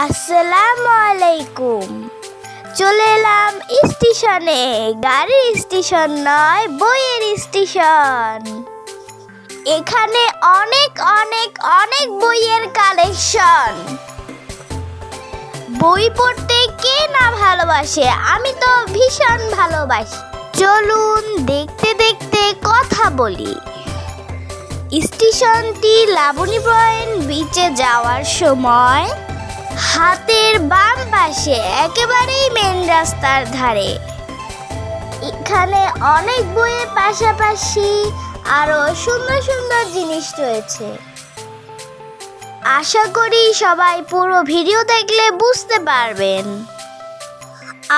আসসালামু আলাইকুম। চলে এলাম স্টেশনে। গাড়ির স্টেশন নয়, বইয়ের স্টেশন। এখানে অনেক অনেক অনেক বইয়ের কালেকশন। বই পড়তে কে না ভালোবাসে? আমি তো ভীষণ ভালোবাসি। চলুন দেখতে দেখতে কথা বলি। স্টেশনটি লাবণী পয়েন্ট বিচে যাওয়ার সময় হাতের বাম পাশে, একেবারেই মেন রাস্তার ধারে। এখানে অনেক বইয়ের পাশাপাশি আরো সুন্দর সুন্দর জিনিস রয়েছে। আশা করি সবাই পুরো ভিডিও দেখলে বুঝতে পারবেন।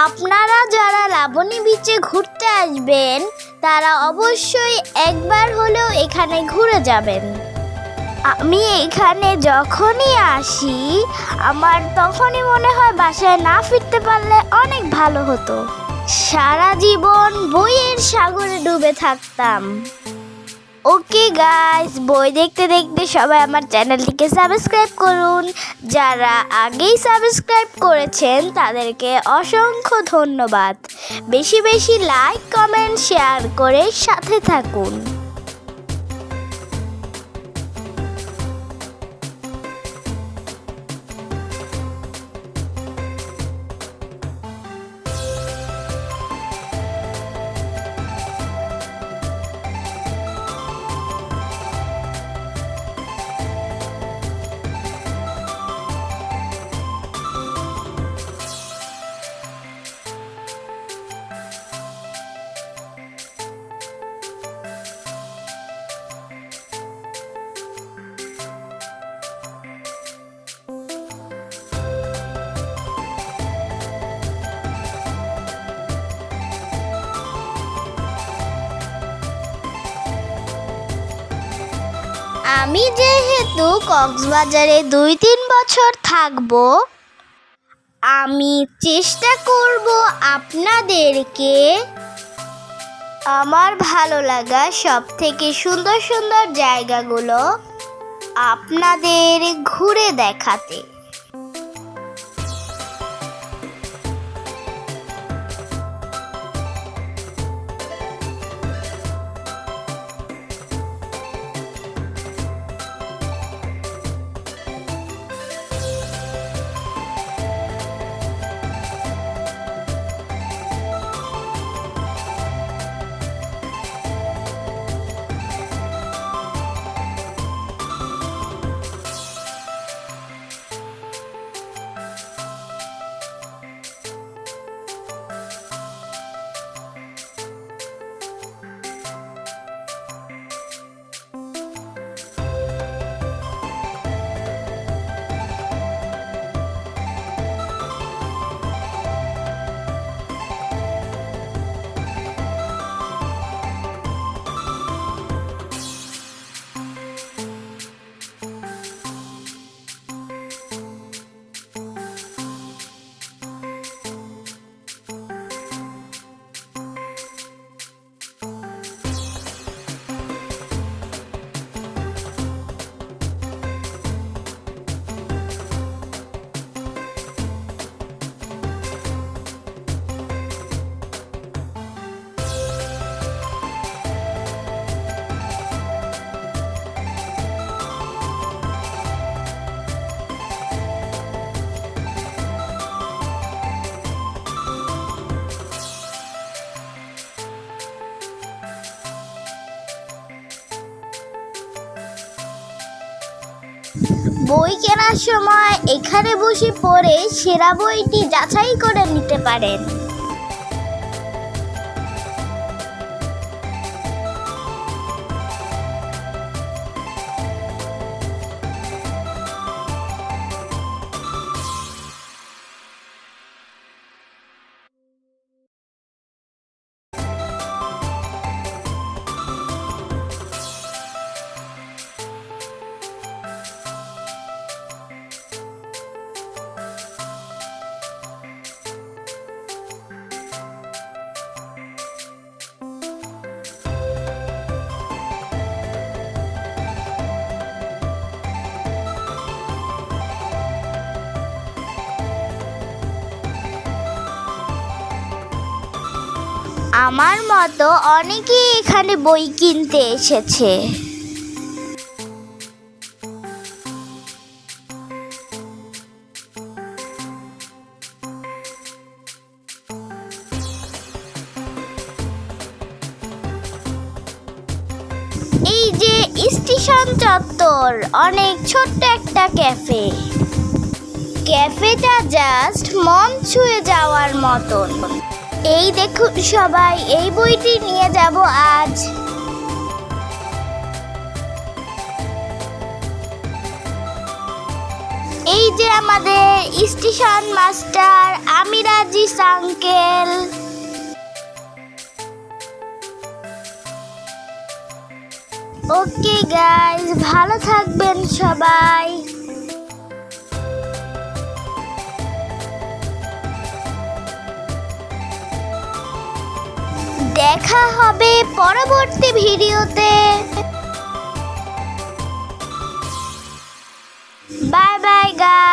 আপনারা যারা লাবণী বিচে ঘুরতে আসবেন তারা অবশ্যই একবার হলেও এখানে ঘুরে যাবেন। আমি এখানে যখনই আসি আমার তখনই মনে হয় বাসায় না ফিরতে পারলে অনেক ভালো হতো। সারা জীবন বইয়ের সাগরে ডুবে থাকতাম। ওকে গাইস, বই দেখতে দেখতে সবাই আমার চ্যানেলটিকে সাবস্ক্রাইব করুন। যারা আগেই সাবস্ক্রাইব করেছেন তাদেরকে অসংখ্য ধন্যবাদ। বেশি বেশি লাইক, কমেন্ট, শেয়ার করে সাথে থাকুন। আমি যেহেতু কক্সবাজারে ২-৩ বছর থাকবো, আমি চেষ্টা করব আপনাদেরকে আমার ভালো লাগা সব থেকে সুন্দর সুন্দর জায়গাগুলো আপনাদের ঘুরে দেখাতে। বই কেনার সময় এখানে বসে পড়ে সেরা বইটি যাচাই করে নিতে পারেন। আমার মতো অনেকেই এখানে বই কিনতে এসেছে। এই যে স্টেশন চত্বর, অনেক ছোট্ট একটা ক্যাফে। ক্যাফেটা জাস্ট মন ছুঁয়ে যাওয়ার মতন। এই দেখুন সবাই, এই বইটি নিয়ে যাব আজ। এই যে আমাদের স্টেশন মাস্টার আমির আজিজ আঙ্কেল। ওকে গাইস, ভালো থাকবেন সবাই। দেখা হবে পরবর্তী ভিডিওতে। Bye bye guys.